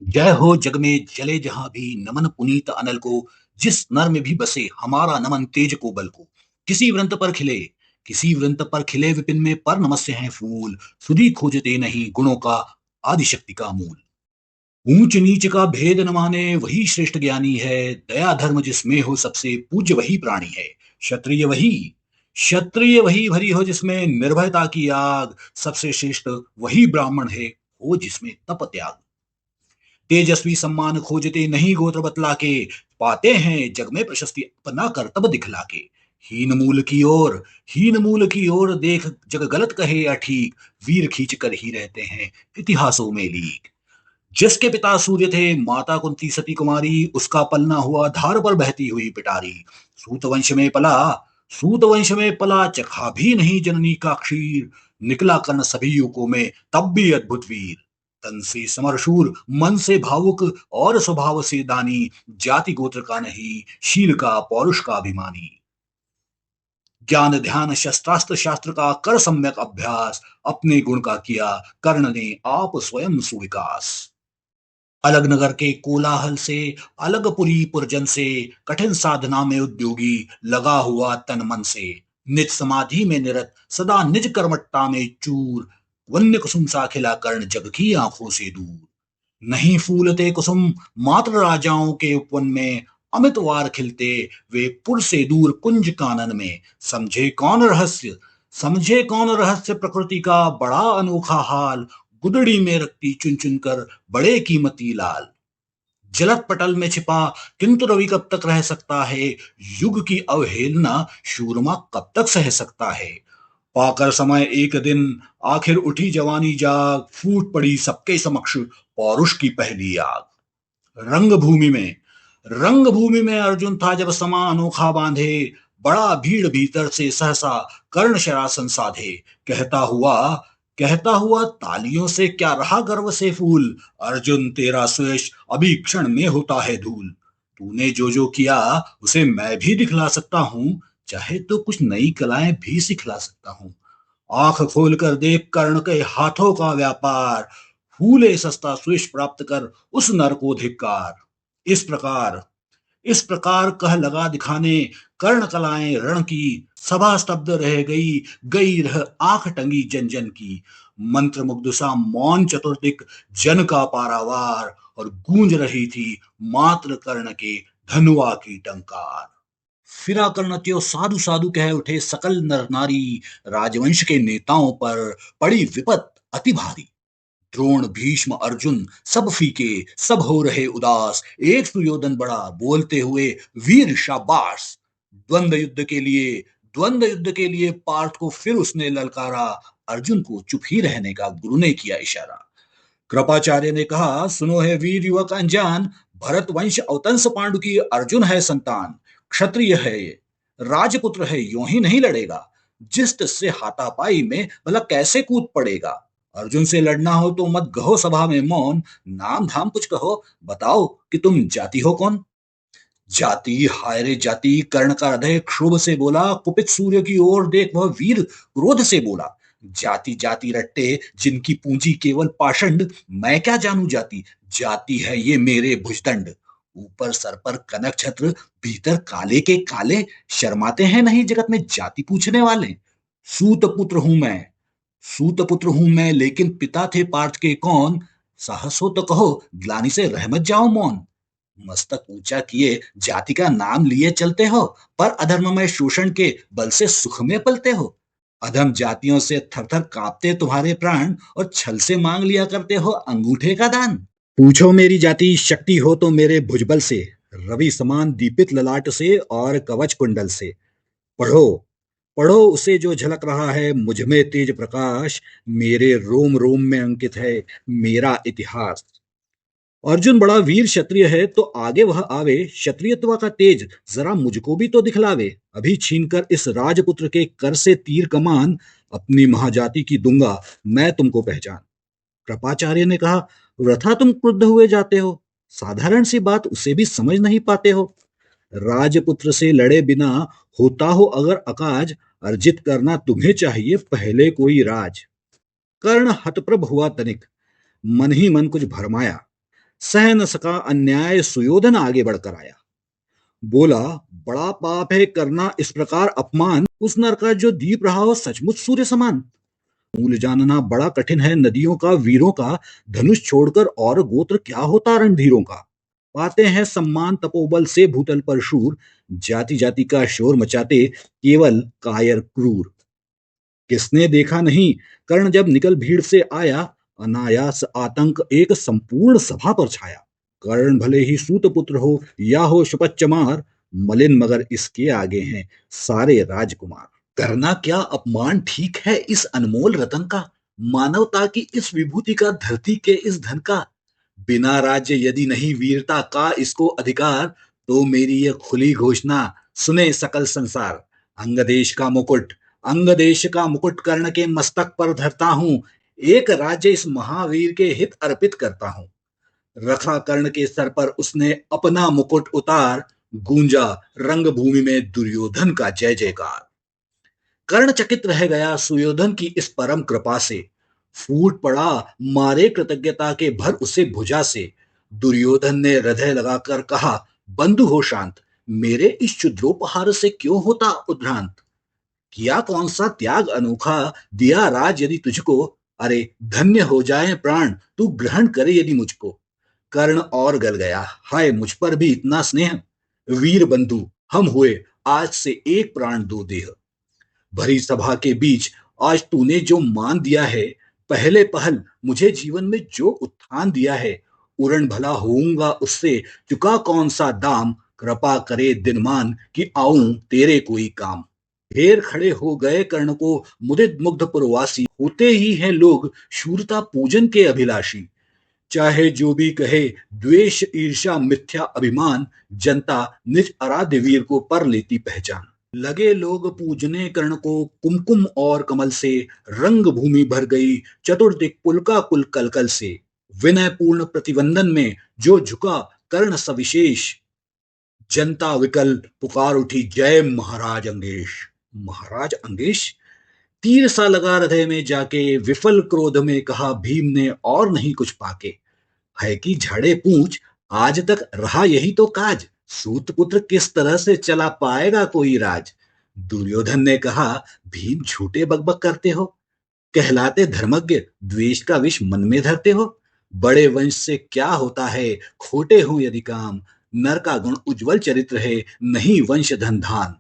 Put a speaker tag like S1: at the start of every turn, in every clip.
S1: जय हो जग में जले जहां भी नमन पुनीत अनल को। जिस नर में भी बसे हमारा नमन तेज को बल को। किसी व्रंत पर खिले किसी व्रंत पर खिले विपिन में पर नमस्य हैं फूल। सुधी खोजते नहीं गुणों का आदिशक्ति का मूल। ऊंच नीच का भेद न माने वही श्रेष्ठ ज्ञानी है। दया धर्म जिसमें हो सबसे पूज्य वही प्राणी है। क्षत्रिय वही क्षत्रिय वही भरी हो जिसमें निर्भयता की आग। सबसे श्रेष्ठ वही ब्राह्मण है हो जिसमें तप त्याग। तेजस्वी सम्मान खोजते नहीं गोत्र बतला के। पाते हैं जग में प्रशस्ति अपना करतब दिखला के। हीन मूल की ओर हीन मूल की ओर देख जग गलत कहे या ठीक। वीर खींच कर ही रहते हैं इतिहासों में लीक। जिसके पिता सूर्य थे माता कुंती सती कुमारी। उसका पलना हुआ धार पर बहती हुई पिटारी। सूत वंश में पला सूत वंश में पला चखा भी नहीं जननी का क्षीर। निकला कर्ण सभी युगों में तब भी अद्भुत वीर। तन से समरशूर मन से भावुक और स्वभाव से दानी। जाति गोत्र का नहीं शील का पौरुष का अभिमानी। ज्ञान ध्यान शस्त्रास्त्र शास्त्र का कर सम्यक अभ्यास। अपने गुण का किया कर्ण ने आप स्वयं सुविकास। अलग नगर के कोलाहल से अलग पुरी पुरजन से। कठिन साधना में उद्योगी लगा हुआ तन मन से। निज समाधि में निरत सदा निज कर्मठता में चूर। वन्य कुसुम सा खिला कर्ण जग की आंखों से दूर। नहीं फूलते कुसुम मात्र राजाओं के उपवन में। अमित वार खिलते वे पुर से दूर कुंज कानन में। समझे कौन रहस्य प्रकृति का बड़ा अनोखा हाल। गुदड़ी में रखती चुन चुन कर बड़े कीमती लाल। जलत पटल में छिपा किंतु रवि कब तक रह सकता है। युग की अवहेलना शूरमा कब तक सह सकता है। पाकर समय एक दिन आखिर उठी जवानी जाग। फूट पड़ी सबके समक्ष पौरुष की पहली आग। रंगभूमि में रंगभूमि में अर्जुन था जब समा अनोखा बांधे। बड़ा भीड़ भीतर से सहसा कर्ण शरासन साधे। कहता हुआ कहता हुआ तालियों से क्या रहा गर्व से फूल। अर्जुन तेरा सुयश अभी क्षण में होता है धूल। तूने जो जो किया उसे मैं भी दिखला सकता हूँ। चाहे तो कुछ नई कलाएं भी सिखला सकता हूँ। आंख खोल कर देख कर्ण के हाथों का व्यापार। फूले सस्ता सुयश प्राप्त कर उस नर को धिक्कार। इस प्रकार इस प्रकार कह लगा दिखाने कर्ण कलाएं रण की। सभा स्तब्ध रह गई गई रह आंख टंगी जन जन की। मंत्र मुग्ध सा मौन चतुर्दिक जन का पारावार। और गूंज रही थी मात्र कर्ण के धनुआ की टंकार। फिरा कर्ण त्यो साधु साधु कह उठे सकल नर नारी। राजवंश के नेताओं पर पड़ी विपत अति भारी। द्रोण भीष्म अर्जुन सब फीके सब हो रहे उदास। एक सुयोधन बड़ा बोलते हुए वीर शाबाश। द्वंद्व युद्ध के लिए पार्थ को फिर उसने ललकारा। अर्जुन को चुप ही रहने का गुरु ने किया इशारा। कृपाचार्य ने कहा सुनो है वीर युवक अनजान। भरत वंश अवतंस पांडु की अर्जुन है संतान। क्षत्रिय है ये राजपुत्र है यूं ही नहीं लड़ेगा। जिस से हाथापाई में भला कैसे कूद पड़ेगा। अर्जुन से लड़ना हो तो मत कहो सभा में मौन। नाम धाम कुछ कहो बताओ कि तुम जाति हो कौन। जाति हाय रे जाति कर्ण का हृदय क्षोभ से बोला। कुपित सूर्य की ओर देख वह वीर क्रोध से बोला। जाति जाति रट्टे जिनकी पूंजी केवल पाषंड। मैं क्या जानू जाति जाति है ये मेरे भुजदंड। ऊपर सर पर कनक छत्र भीतर काले के काले। शर्माते हैं नहीं जगत में जाति पूछने वाले। सूत पुत्र हूं मैं सूत पुत्र हूं मैं लेकिन पिता थे पार्थ के कौन। साहस हो तो कहो ग्लानि से रह मत जाओ मौन। मस्तक ऊंचा किए जाति का नाम लिए चलते हो। पर अधर्म में शोषण के बल से सुख में पलते हो। अधम जातियों से थर थर कांपते तुम्हारे प्राण। और छल से मांग लिया करते हो अंगूठे का दान। पूछो मेरी जाति शक्ति हो तो मेरे भुजबल से। रवि समान दीपित ललाट से और कवच कुंडल से। पढ़ो पढ़ो उसे जो झलक रहा है मुझ में तेज प्रकाश। मेरे रोम रोम में अंकित है मेरा इतिहास। अर्जुन बड़ा वीर क्षत्रिय है तो आगे वह आवे। क्षत्रियत्व का तेज जरा मुझको भी तो दिखलावे। अभी छीनकर इस राजपुत्र के कर से तीर कमान। अपनी महाजाति की दूंगा मैं तुमको पहचान। कृपाचार्य ने कहा वृथा तुम क्रुद्ध हुए जाते हो। साधारण सी बात उसे भी समझ नहीं पाते हो। राजपुत्र से लड़े बिना होता हो अगर अकाज। अर्जित करना तुम्हें चाहिए पहले कोई राज। कर्ण हतप्रभ हुआ तनिक मन ही मन कुछ भरमाया। सह न सका अन्याय सुयोधन आगे बढ़कर आया। बोला, बड़ा पाप है करना इस प्रकार अपमान, उस नर का जो दीप रहा हो सचमुच सूर्य समान। मूल जानना बड़ा कठिन है नदियों का वीरों का, धनुष छोड़कर और गोत्र क्या होता रणधीरों का। पाते हैं सम्मान तपोबल से भूतल पर शूर, जाति जाति का शोर मचाते केवल कायर क्रूर। किसने देखा नहीं कर्ण जब निकल भीड़ से आया, अनायास आतंक एक संपूर्ण सभा पर छाया। कर्ण भले ही सूत पुत्र हो या हो शपथ चमार, मलिन मगर इसके आगे हैं सारे राजकुमार। करना क्या अपमान ठीक है इस अनमोल रतन का, मानवता की इस विभूति का, धरती के इस धन का। बिना राज्य यदि नहीं वीरता का इसको अधिकार, तो मेरी यह खुली घोषणा सुने सकल संसार। अंगदेश का मुकुट, अंगदेश का मुकुट कर्ण के मस्तक पर धरता हूं, एक राज्य इस महावीर के हित अर्पित करता हूं। रखा कर्ण के सर पर उसने अपना मुकुट उतार, गूंजा रंगभूमि में दुर्योधन का जय जयकार। कर्ण चकित रह गया सुयोधन की इस परम कृपा से, फूट पड़ा मारे कृतज्ञता के भर उसे भुजा से। दुर्योधन ने हृदय लगाकर कहा, बंधु हो शांत, मेरे इस क्षुद्रोपहार से क्यों होता उद्भ्रांत। किया कौन सा त्याग अनोखा, दिया राज यदि तुझको, अरे धन्य हो जाए प्राण तू ग्रहण करे यदि मुझको। कर्ण और गल गया, हाय मुझ पर भी इतना स्नेह। वीर बंधु हम हुए आज से एक प्राण दो देह। भरी सभा के बीच आज तूने जो मान दिया है, पहले पहल मुझे जीवन में जो उत्थान दिया है, उड़न भला होऊंगा उससे, चुका कौन सा दाम। कृपा करे दिनमान कि आऊं तेरे कोई काम। ढेर खड़े हो गए कर्ण को मुदित मुग्ध पुरवासी, होते ही हैं लोग शूरता पूजन के अभिलाषी। चाहे जो भी कहे द्वेष ईर्ष्या मिथ्या अभिमान, जनता निज आराध्य वीर को पर लेती पहचान। लगे लोग पूजने कर्ण को कुमकुम और कमल से, रंग भूमि भर गई चतुर्दिक पुलका कुल कलकल से। विनय पूर्ण प्रतिवंदन में जो झुका कर्ण सविशेष, जनता विकल पुकार उठी जय महाराज अंगेश। महाराज अंगेश, तीर सा लगा हृदय में जाके, विफल क्रोध में कहा भीम ने और नहीं कुछ पाके। है कि झड़े पूछ आज तक रहा यही तो काज, सूत पुत्र किस तरह से चला पाएगा कोई राज। दुर्योधन ने कहा, भीम झूठे बकबक करते हो, कहलाते धर्मज्ञ द्वेष का विष मन में धरते हो। बड़े वंश से क्या होता है खोटे हो यदि काम, नर का गुण उज्जवल चरित्र है नहीं वंश धन धान।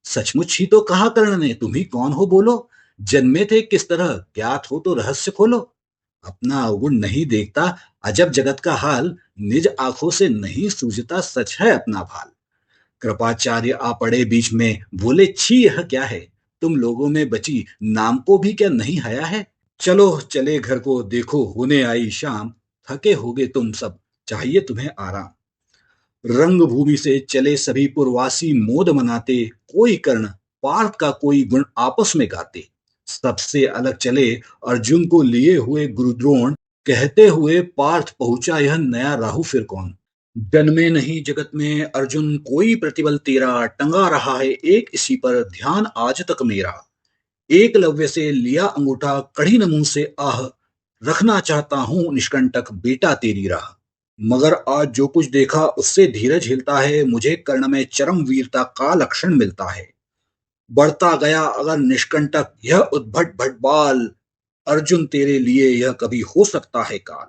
S1: सचमुच ही तो कहा कर्ण ने, तुम ही कौन हो बोलो, जन्मे थे किस तरह ज्ञात हो तो रहस्य खोलो। अपना अवगुण नहीं देखता अजब जगत का हाल, निज आंखों से नहीं सूझता सच है अपना भाल। कृपाचार्य आ पड़े बीच में, बोले छी यह क्या है, तुम लोगों में बची नाम को भी क्या नहीं हया है। चलो चले घर को देखो होने आई शाम, थके होगे तुम सब चाहिए तुम्हें आराम। रंगभूमि से चले सभी पुरवासी मोद मनाते, कोई कर्ण पार्थ का कोई गुण आपस में गाते। सबसे अलग चले अर्जुन को लिए हुए गुरुद्रोण, कहते हुए पार्थ पहुंचा यह नया राहु फिर कौन। जन्मे नहीं जगत में अर्जुन कोई प्रतिबल तेरा, टंगा रहा है एक इसी पर ध्यान आज तक मेरा। एकलव्य से लिया अंगूठा कढ़ी न मुंह से आह, रखना चाहता हूं निष्कंटक बेटा तेरी राह। मगर आज जो कुछ देखा उससे धीरज हिलता है, मुझे कर्ण में चरम वीरता का लक्षण मिलता है। बढ़ता गया अगर निष्कंटक यह उद्भट भट बाल, अर्जुन तेरे लिए यह कभी हो सकता है काल।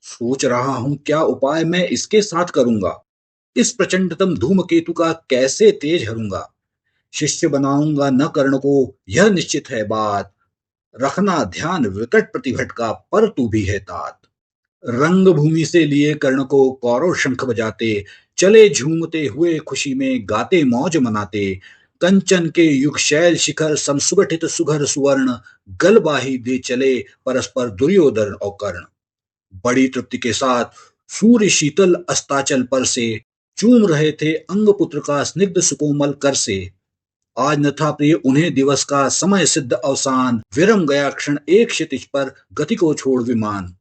S1: सोच रहा हूं क्या उपाय मैं इसके साथ करूंगा, इस प्रचंडतम धूमकेतु का कैसे तेज हरूंगा। शिष्य बनाऊंगा न कर्ण को यह निश्चित है बात, रखना ध्यान विकट प्रतिभट का पर तू भी है तात। रंगभूमि से लिए कर्ण को कौरव शंख बजाते, चले झूमते हुए खुशी में गाते मौज मनाते। कंचन के युग शैल शिखर समसुगठित सुघर सुवर्ण, गलबाही दे चले परस्पर दुर्योधन और कर्ण। बड़ी तृप्ति के साथ सूर्य शीतल अस्ताचल पर से, चूम रहे थे अंग पुत्र का स्निग्ध सुकोमल कर से। आज न था प्रिय उन्हें दिवस का समय सिद्ध अवसान, विरम गया क्षण एक क्षितिज पर गति को छोड़ विमान।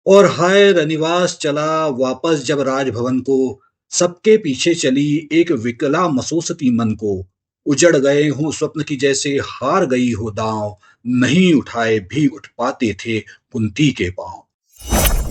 S1: और हाय रनिवास चला वापस जब राजभवन को, सबके पीछे चली एक विकला मसोसती मन को। उजड़ गए हों स्वप्न की जैसे हार गई हो दांव, नहीं उठाए भी उठ पाते थे कुंती के पांव।